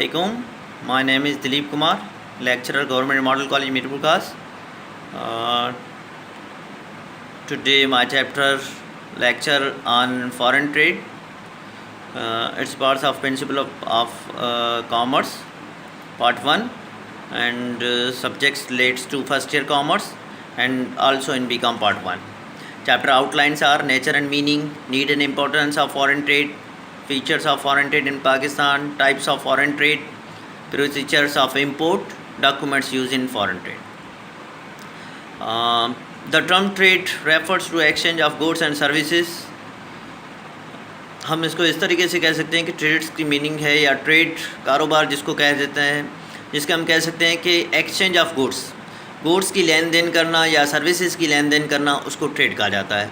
Assalamualaikum. My name is Dilip Kumar, lecturer, Government Model College, Mirpurkhas. Uh, Today my chapter lecture on foreign trade. It's parts of principle of commerce, part 1, and subjects relates to first year commerce and also in BCom part 1. Chapter outlines are nature and meaning, need and importance of foreign trade, features of foreign trade in Pakistan, types of foreign trade, procedures of import, documents used in foreign trade. The term trade refers to exchange of goods and services. हम इसको इस तरीके से कह सकते हैं कि trades की मीनिंग है या ट्रेड कारोबार जिसको कह देते हैं, जिसका हम कह सकते हैं कि एक्सचेंज ऑफ गुड्स की लेन देन करना या सर्विसेज की लेन देन करना, उसको ट्रेड कहा जाता है।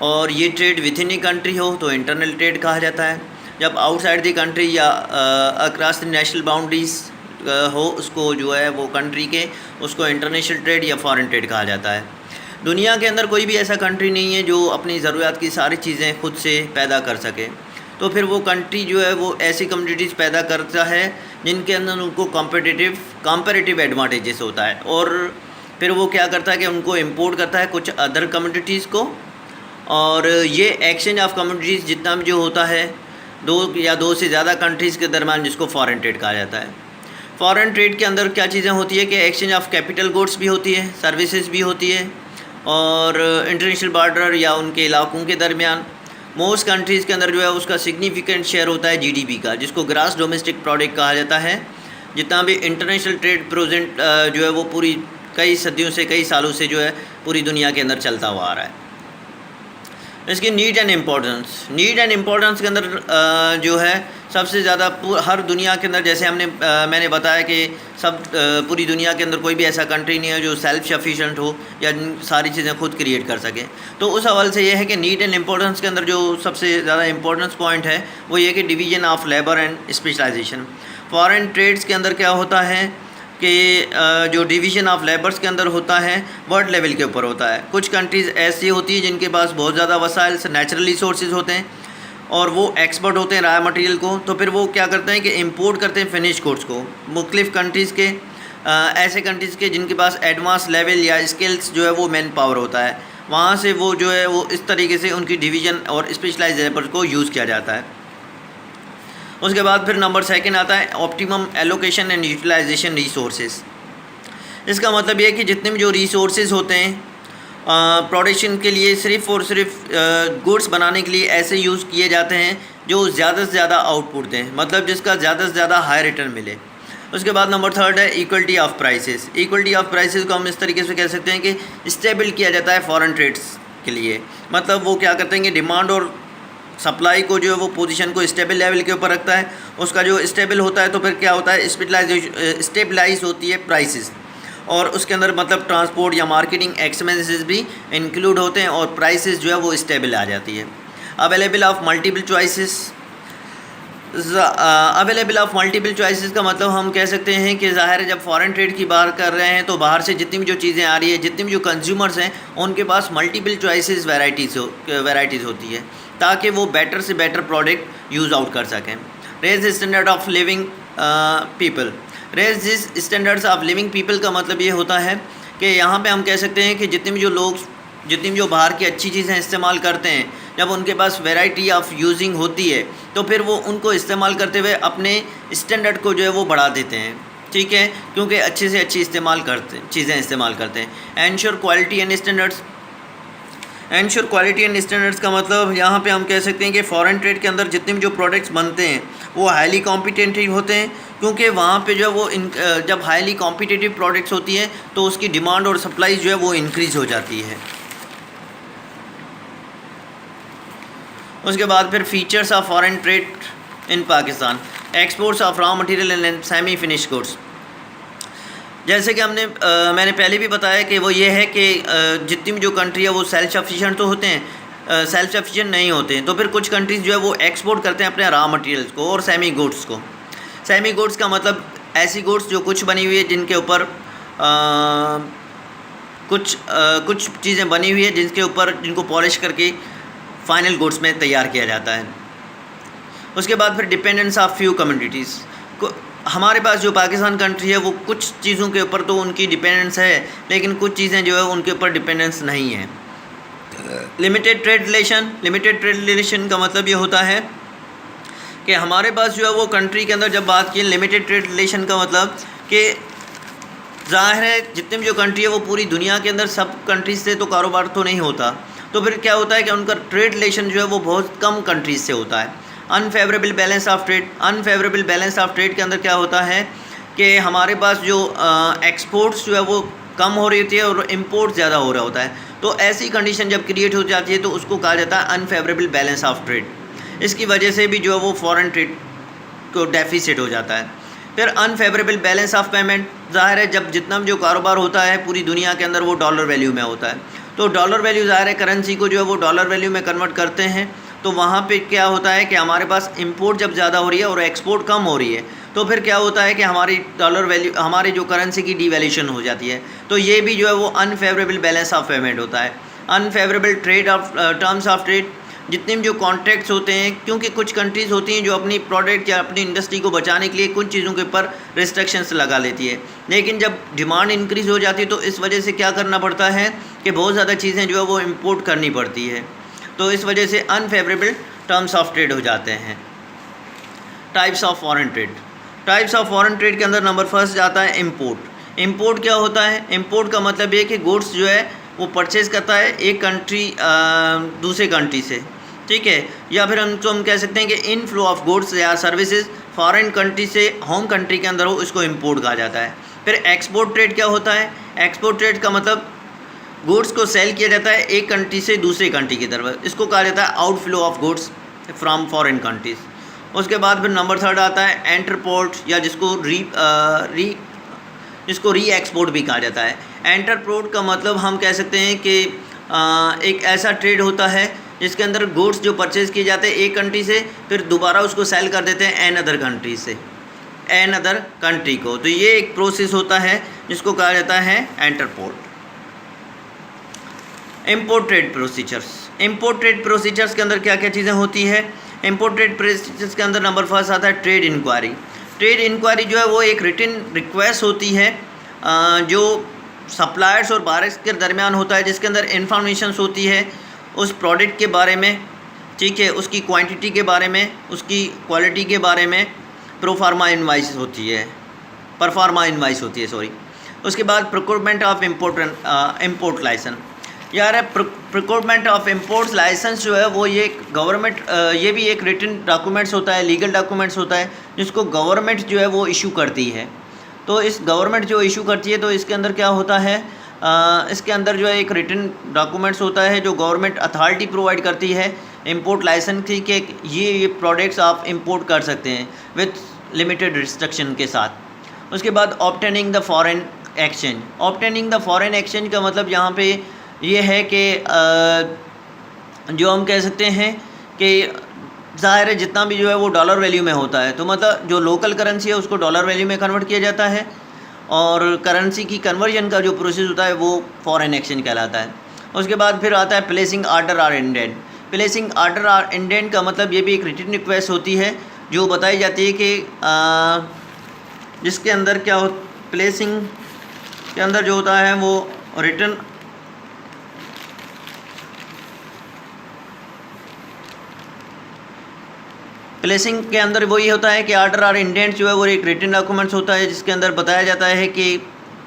और ये ट्रेड विद इन कंट्री हो तो इंटरनल ट्रेड कहा जाता है। जब आउटसाइड दी कंट्री या अक्रॉस द नेशनल बाउंड्रीज हो, उसको जो है वो कंट्री के, उसको इंटरनेशनल ट्रेड या फॉरेन ट्रेड कहा जाता है। दुनिया के अंदर कोई भी ऐसा कंट्री नहीं है जो अपनी ज़रूरत की सारी चीज़ें खुद से पैदा कर सके, तो फिर वो कंट्री जो है वो ऐसी कम्युनिटीज़ पैदा करता है जिनके अंदर उनको कंपैरेटिव एडवांटेजेस होता है, और फिर वो क्या करता है कि उनको इंपोर्ट करता है कुछ अदर कम्युनिटीज़ को। और ये एक्सचेंज ऑफ कम्युनिटीज़ जितना भी जो होता है दो से ज़्यादा कंट्रीज़ के दरमियान, जिसको फॉरेन ट्रेड कहा जाता है। फॉरेन ट्रेड के अंदर क्या चीज़ें होती है कि एक्सचेंज ऑफ कैपिटल गुड्स भी होती है, सर्विसेज भी होती है, और इंटरनेशनल बॉर्डर या उनके इलाकों के दरमियान मोस्ट कंट्रीज़ के अंदर जो है उसका सिग्निफिकेंट शेयर होता है जीडीपी का, जिसको ग्रॉस डोमेस्टिक प्रोडक्ट कहा जाता है। जितना भी इंटरनेशनल ट्रेड प्रेजेंट जो है वो पूरी कई सदियों से, कई सालों से जो है पूरी दुनिया के अंदर चलता हुआ आ रहा है। इसकी नीड एंड इम्पोर्टेंस के अंदर जो है सबसे ज़्यादा हर दुनिया के अंदर, जैसे मैंने बताया कि पूरी दुनिया के अंदर कोई भी ऐसा कंट्री नहीं है जो सेल्फ सफिशिएंट हो या सारी चीज़ें खुद क्रिएट कर सके। तो उस हवाले से ये है कि नीड एंड इम्पोर्टेंस के अंदर जो सबसे ज़्यादा इम्पोर्टेंस पॉइंट है वो ये कि division of labour and specialisation. Foreign trades के अंदर क्या होता है कि जो डिवीज़न ऑफ लेबर्स के अंदर होता है वर्ल्ड लेवल के ऊपर होता है। कुछ कंट्रीज़ ऐसी होती है जिनके पास बहुत ज़्यादा वसाइल नेचुरल रिसोर्सेज होते हैं और वो एक्सपर्ट होते हैं रॉ मटेरियल को, तो फिर वो क्या करते हैं कि इंपोर्ट करते हैं फिनिश गुड्स को मुख्तलिफ़ कंट्रीज़ के, ऐसे कंट्रीज़ के जिनके पास एडवांस लेवल या स्किल्स जो है वो मैन पावर होता है, वहाँ से वो जो है वो इस तरीके से उनकी डिवीज़न और स्पेशलाइज लेबर को यूज़ किया जाता है। उसके बाद फिर नंबर 2 आता है optimum allocation and utilisation resources. इसका मतलब ये है कि जितने भी जो रिसोर्सेज होते हैं प्रोडक्शन के लिए सिर्फ़ और सिर्फ गुड्स बनाने के लिए ऐसे यूज़ किए जाते हैं जो ज़्यादा से ज़्यादा आउटपुट दें, मतलब जिसका ज़्यादा से ज़्यादा हाई रिटर्न मिले। उसके बाद नंबर 3 है equality of prices. Equality of prices को हम इस तरीके से कह सकते हैं कि स्टेबल किया जाता है फॉरेन ट्रेड्स के लिए। मतलब वो क्या करते हैं कि डिमांड और सप्लाई को जो है वो पोजीशन को स्टेबल लेवल के ऊपर रखता है। उसका जो स्टेबल होता है तो फिर क्या होता है स्टेबलाइज होती है प्राइसेस, और उसके अंदर मतलब ट्रांसपोर्ट या मार्केटिंग एक्सपेंसेस भी इंक्लूड होते हैं और प्राइसेस जो है वो स्टेबल आ जाती है। अवेलेबल ऑफ मल्टीपल चॉइसेस का मतलब हम कह सकते हैं कि ज़ाहिर है जब फॉरेन ट्रेड की बात कर रहे हैं तो बाहर से जितनी भी जो चीज़ें आ रही है, जितनी भी जो कंज्यूमर्स हैं उनके पास मल्टीपल चॉइसेस वैराइटीज़ होती है ताकि वो बेटर से बेटर प्रोडक्ट यूज़ आउट कर सकें। Raise standard of living people. Raise standards of living people का मतलब ये होता है कि यहाँ पे हम कह सकते हैं कि जितने भी जो बाहर की अच्छी चीज़ें इस्तेमाल करते हैं, जब उनके पास वैरायटी ऑफ यूजिंग होती है तो फिर वो उनको इस्तेमाल करते हुए अपने स्टैंडर्ड को जो है वो बढ़ा देते हैं, ठीक है, क्योंकि अच्छे से अच्छी चीज़ें इस्तेमाल करते हैं। एंश्योर क्वालिटी एंड स्टैंडर्ड्स का मतलब यहाँ पे हम कह सकते हैं कि फॉरेन ट्रेड के अंदर जितने भी जो प्रोडक्ट्स बनते हैं वो हाईली कॉम्पिटिटिव होते हैं, क्योंकि वहाँ पे जो है वो जब हाईली कॉम्पिटिटिव प्रोडक्ट्स होती हैं तो उसकी डिमांड और सप्लाई जो है वो इंक्रीज़ हो जाती है। उसके बाद फिर features of foreign trade in Pakistan. Exports of raw material and semi finish goods. जैसे कि मैंने पहले भी बताया कि वो ये है कि जितनी भी जो कंट्री है वो सेल्फ सफिशिएंट तो होते हैं, सेल्फ सफिशिएंट नहीं होते हैं, तो फिर कुछ कंट्रीज़ जो है वो एक्सपोर्ट करते हैं अपने रॉ मटेरियल्स को और सेमी गुड्स को। सेमी गुड्स का मतलब ऐसी गुड्स जो कुछ बनी हुई है जिनके ऊपर कुछ चीज़ें बनी हुई है जिनको पॉलिश करके फाइनल गुड्स में तैयार किया जाता है। उसके बाद फिर डिपेंडेंस ऑफ फ्यू कम्युनिटीज़। हमारे पास जो पाकिस्तान कंट्री है वो कुछ चीज़ों के ऊपर तो उनकी डिपेंडेंस है, लेकिन कुछ चीज़ें जो है उनके ऊपर डिपेंडेंस नहीं है। लिमिटेड ट्रेड रिलेशन का मतलब ये होता है कि हमारे पास जो है वो कंट्री के अंदर जब बात की लिमिटेड ट्रेड रिलेशन का मतलब कि ज़ाहिर है जितने भी जो कंट्री है वो पूरी दुनिया के अंदर सब कंट्रीज से तो कारोबार तो नहीं होता, तो फिर क्या होता है कि उनका ट्रेड रिलेशन जो है वो बहुत कम कंट्रीज से होता है। अनफेवरेबल बैलेंस ऑफ ट्रेड के अंदर क्या होता है कि हमारे पास जो एक्सपोर्ट्स जो है वो कम हो रही होती है और इम्पोर्ट ज़्यादा हो रहा होता है, तो ऐसी कंडीशन जब क्रिएट हो जाती है तो उसको कहा जाता है अनफेवरेबल बैलेंस ऑफ ट्रेड। इसकी वजह से भी जो है वो फॉरेन ट्रेड को डेफिसिट हो जाता है। फिर अनफेवरेबल बैलेंस ऑफ पेमेंट, ज़ाहिर है जब जितना भी जो कारोबार होता है पूरी दुनिया के अंदर वो डॉलर वैल्यू में होता है, तो डॉलर वैल्यू ज़ाहिर है करेंसी को जो है वो डॉलर वैल्यू में कन्वर्ट करते हैं, तो वहाँ पे क्या होता है कि हमारे पास इंपोर्ट जब ज़्यादा हो रही है और एक्सपोर्ट कम हो रही है, तो फिर क्या होता है कि हमारी डॉलर वैल्यू हमारी जो करेंसी की डीवैल्यूएशन हो जाती है, तो ये भी जो है वो अनफेवरेबल बैलेंस ऑफ पेमेंट होता है। अनफेवरेबल टर्म्स ऑफ ट्रेड, जितने भी जो कॉन्ट्रैक्ट्स होते हैं, क्योंकि कुछ कंट्रीज़ होती हैं जो अपनी प्रोडक्ट या अपनी इंडस्ट्री को बचाने के लिए कुछ चीज़ों के ऊपर रिस्ट्रिक्शंस लगा लेती है, लेकिन जब डिमांड इंक्रीज़ हो जाती है तो इस वजह से क्या करना पड़ता है कि बहुत ज़्यादा चीज़ें जो है वो इम्पोर्ट करनी पड़ती है, तो इस वजह से अनफेवरेबल टर्म्स ऑफ ट्रेड हो जाते हैं। टाइप्स ऑफ फॉरेन ट्रेड के अंदर नंबर फर्स्ट जाता है इम्पोर्ट। इम्पोर्ट क्या होता है? इम्पोर्ट का मतलब ये कि गुड्स जो है वो परचेज़ करता है एक कंट्री दूसरे कंट्री से, ठीक है, या फिर हम कह सकते हैं कि इनफ्लो ऑफ गुड्स या सर्विसेज फॉरेन कंट्री से होम कंट्री के अंदर हो, इसको इम्पोर्ट कहा जाता है। फिर एक्सपोर्ट ट्रेड क्या होता है? एक्सपोर्ट ट्रेड का मतलब गुड्स को सेल किया जाता है एक कंट्री से दूसरे कंट्री की तरफ, इसको कहा जाता है outflow of goods from foreign countries. उसके बाद फिर नंबर थर्ड आता है एंटरपोर्ट, या जिसको री एक्सपोर्ट भी कहा जाता है। एंटरपोर्ट का मतलब हम कह सकते हैं कि एक ऐसा ट्रेड होता है जिसके अंदर गुड्स जो परचेज़ किए जाते हैं एक कंट्री से, फिर दोबारा उसको सेल कर देते हैं एन अदर कंट्री को, तो ये एक प्रोसेस होता है जिसको कहा जाता है एंटरपोर्ट। इम्पोर्ट ट्रेड प्रोसीजर्स के अंदर क्या क्या चीज़ें होती है? इम्पोर्ट ट्रेड प्रोसीजर्स के अंदर नंबर फर्स्ट आता है ट्रेड इंक्वायरी। ट्रेड इंक्वायरी जो है वो एक रिटन रिक्वेस्ट होती है जो सप्लायर्स और बायर्स के दरमियान होता है, जिसके अंदर इंफॉर्मेशन होती है उस प्रोडक्ट के बारे में, ठीक है, उसकी क्वांटिटी के बारे में, उसकी क्वालिटी के बारे में, परफॉर्मा इनवाइस होती है, सॉरी। उसके बाद प्रोक्योरमेंट ऑफ इम्पोर्ट लाइसेंस। यार प्रोक्योरमेंट ऑफ इम्पोर्ट्स लाइसेंस जो है वो ये गवर्नमेंट ये भी एक रिटन डॉक्यूमेंट्स होता है, लीगल डॉक्यूमेंट्स होता है जिसको गवर्नमेंट जो है वो इशू करती है। तो इस गवर्नमेंट जो इशू करती है तो इसके अंदर क्या होता है, इसके अंदर जो है एक रिटन डॉक्यूमेंट्स होता है जो गवर्नमेंट अथॉरिटी प्रोवाइड करती है इंपोर्ट लाइसेंस की कि ये प्रोडक्ट्स आप इंपोर्ट कर सकते हैं विथ लिमिटेड रिस्ट्रिक्शन के साथ। उसके बाद ऑब्टेनिंग द फॉरेन एक्सचेंज का मतलब यहाँ पे ये है कि जो हम कह सकते हैं कि ज़ाहिर है जितना भी जो है वो डॉलर वैल्यू में होता है, तो मतलब जो लोकल करेंसी है उसको डॉलर वैल्यू में कन्वर्ट किया जाता है और करेंसी की कन्वर्जन का जो प्रोसेस होता है वो फॉरेन एक्सचेंज कहलाता है। उसके बाद फिर आता है प्लेसिंग ऑर्डर और इंडेंट का मतलब ये भी एक रिटन रिक्वेस्ट होती है जो बताई जाती है कि जिसके अंदर क्या हो, प्लेसिंग के अंदर जो होता है वो रिटन प्लेसिंग के अंदर वही होता है कि ऑर्डर और इंडेंट जो है वो एक रिटन डॉक्यूमेंट्स होता है जिसके अंदर बताया जाता है कि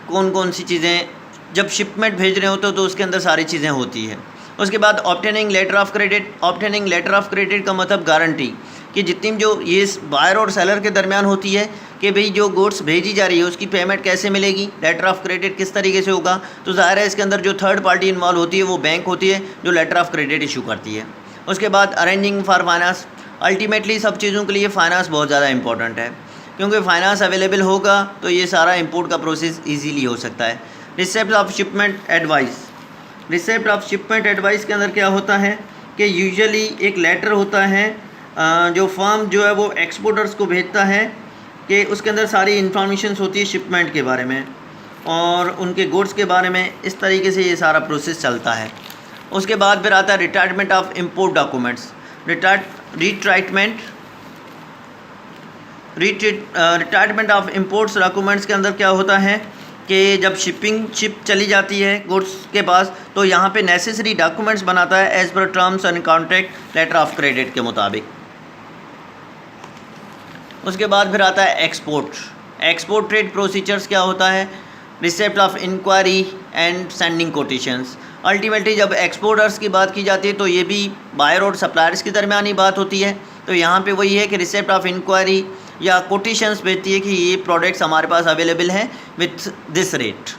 कौन कौन सी चीज़ें जब शिपमेंट भेज रहे होते तो उसके अंदर सारी चीज़ें होती है। उसके बाद ऑब्टेनिंग लेटर ऑफ क्रेडिट का मतलब गारंटी कि जितनी जो ये बायर और सेलर के दरमियान होती है कि भाई जो गुड्स भेजी जा रही है उसकी पेमेंट कैसे मिलेगी, लेटर ऑफ क्रेडिट किस तरीके से होगा। तो ज़ाहिर है इसके अंदर जो थर्ड पार्टी इन्वॉल्व होती है वो बैंक होती है जो लेटर ऑफ क्रेडिट इशू करती है। उसके बाद अरेंजिंग फॉर फाइनेंस, अल्टीमेटली सब चीज़ों के लिए फ़ाइनेंस बहुत ज़्यादा इंपॉर्टेंट है क्योंकि फ़ाइनेंस अवेलेबल होगा तो ये सारा इंपोर्ट का प्रोसेस इजीली हो सकता है। रिसिप्ट ऑफ शिपमेंट एडवाइस के अंदर क्या होता है कि यूजुअली एक लेटर होता है जो फर्म जो है वो एक्सपोर्टर्स को भेजता है कि उसके अंदर सारी इन्फॉर्मेशन होती है शिपमेंट के बारे में और उनके गुड्स के बारे में। इस तरीके से ये सारा प्रोसेस चलता है। उसके बाद फिर आता है retirement of import documents. Retirement of imports documents के अंदर क्या होता है कि जब शिप चली जाती है गुड्स के पास, तो यहाँ पे नेसेसरी डॉक्यूमेंट्स बनाता है as per terms and contract letter of credit के मुताबिक। उसके बाद फिर आता है एक्सपोर्ट ट्रेड प्रोसीजर्स क्या होता है, receipt of inquiry and sending quotations. Ultimately जब एक्सपोर्टर्स की बात की जाती है तो ये भी बायर और सप्लायर्स की दरमियान ही बात होती है। तो यहाँ पे वही है कि रिसेप्ट ऑफ इंक्वायरी या कोटेशंस भेजती है कि ये प्रोडक्ट्स हमारे पास अवेलेबल हैं विथ दिस रेट।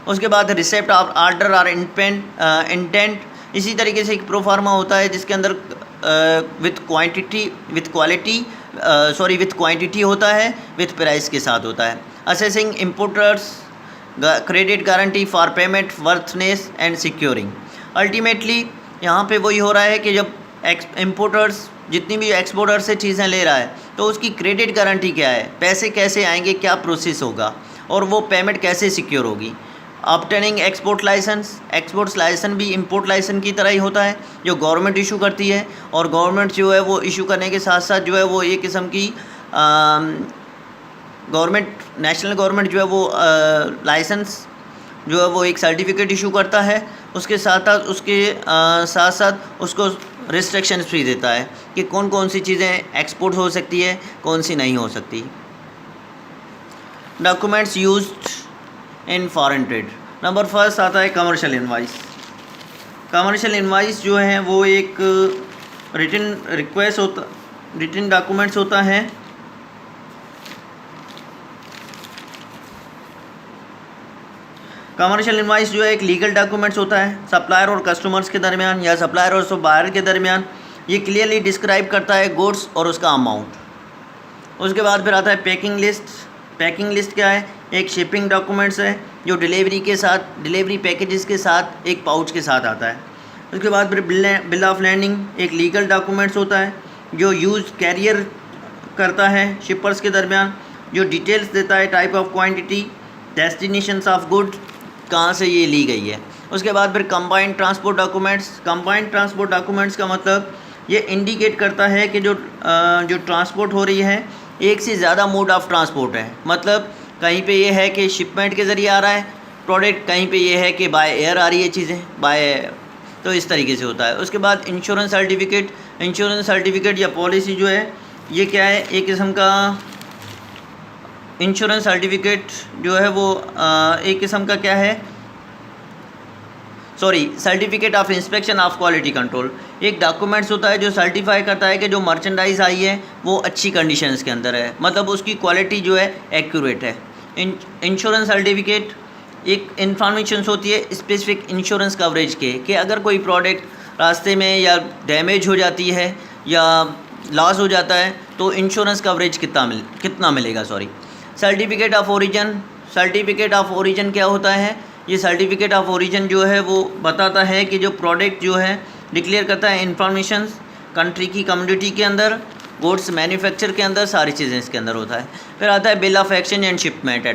उसके बाद रिसेप्ट ऑफ आर्डर और इंटेंट, इसी तरीके से एक प्रोफार्मा होता है जिसके अंदर विथ क्वांटिटी होता है, विथ प्राइस के साथ होता है। Assessing importers credit guarantee for payment वर्थनेस and securing. Ultimately यहाँ पे वही हो रहा है कि जब इम्पोर्टर्स जितनी भी एक्सपोर्टर से चीज़ें ले रहा है तो उसकी क्रेडिट गारंटी क्या है, पैसे कैसे आएंगे, क्या प्रोसेस होगा और वो पेमेंट कैसे सिक्योर होगी। ऑब्टेनिंग एक्सपोर्ट लाइसेंस भी इंपोर्ट लाइसेंस की तरह ही होता है जो गवर्नमेंट इशू करती है, और गवर्नमेंट जो है वो इशू करने के साथ साथ जो है वो एक किस्म की नेशनल गवर्नमेंट जो है वो लाइसेंस जो है वो एक सर्टिफिकेट इशू करता है, उसके साथ साथ उसको रिस्ट्रिक्शंस भी देता है कि कौन कौन सी चीज़ें एक्सपोर्ट हो सकती है, कौन सी नहीं हो सकती। Documents used in foreign trade. Number first आता है कमर्शियल इनवाइस। कमर्शियल इनवाइस जो है वो एक रिटन डॉक्यूमेंट्स होता है कमर्शियल इनवाइस जो है एक लीगल डॉक्यूमेंट्स होता है सप्लायर और कस्टमर्स के दरमियान या सप्लायर और बायर के दरमियान। ये क्लियरली डिस्क्राइब करता है गुड्स और उसका अमाउंट। उसके बाद फिर आता है पैकिंग लिस्ट क्या है, एक शिपिंग डॉक्यूमेंट्स है जो डिलीवरी पैकेजेस के साथ एक पाउच के साथ आता है। उसके बाद फिर बिल ऑफ लैंडिंग एक लीगल डॉक्यूमेंट्स होता है जो यूज़ कैरियर करता है शिपर्स के दरमियान, जो डिटेल्स देता है type of quantity, destinations of goods, कहाँ से ये ली गई है। उसके बाद फिर कंबाइंड ट्रांसपोर्ट डॉक्यूमेंट्स का मतलब ये इंडिकेट करता है कि जो ट्रांसपोर्ट हो रही है एक से ज़्यादा मोड ऑफ ट्रांसपोर्ट है। मतलब कहीं पे ये है कि शिपमेंट के ज़रिए आ रहा है प्रोडक्ट, कहीं पे ये है कि बाय एयर आ रही है चीज़ें तो इस तरीके से होता है। उसके बाद इंश्योरेंस सर्टिफिकेट या पॉलिसी जो है ये क्या है, एक किस्म का इंश्योरेंस सर्टिफिकेट जो है वो एक किस्म का क्या है, certificate of inspection of quality control. एक डॉक्यूमेंट्स होता है जो सर्टिफाई करता है कि जो मर्चेंडाइज आई है वो अच्छी कंडीशंस के अंदर है, मतलब उसकी क्वालिटी जो है एक्यूरेट है। इंश्योरेंस सर्टिफिकेट एक इंफॉर्मेशन होती है स्पेसिफिक इंश्योरेंस कवरेज के कि अगर कोई प्रोडक्ट रास्ते में या डैमेज हो जाती है या लॉस हो जाता है तो इंश्योरेंस कवरेज कितना मिलेगा। सर्टिफिकेट ऑफ ओरिजिन क्या होता है, ये सर्टिफिकेट ऑफ ओरिजिन जो है वो बताता है कि जो प्रोडक्ट जो है डिक्लेयर करता है इंफॉर्मेशन कंट्री की कम्युनिटी के अंदर, गुड्स मैन्युफैक्चर के अंदर, सारी चीज़ें इसके अंदर होता है। फिर आता है bill of exchange and shipment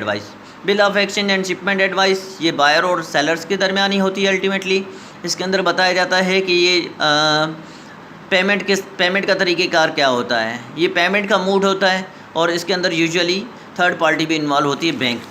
advice. ये बायर और सेलर्स के दरमियान ही होती है। अल्टीमेटली इसके अंदर बताया जाता है कि ये पेमेंट का तरीक़ेकार क्या होता है, ये पेमेंट का मूड होता है और इसके अंदर यूजुअली थर्ड पार्टी भी इन्वॉल्व होती है, बैंक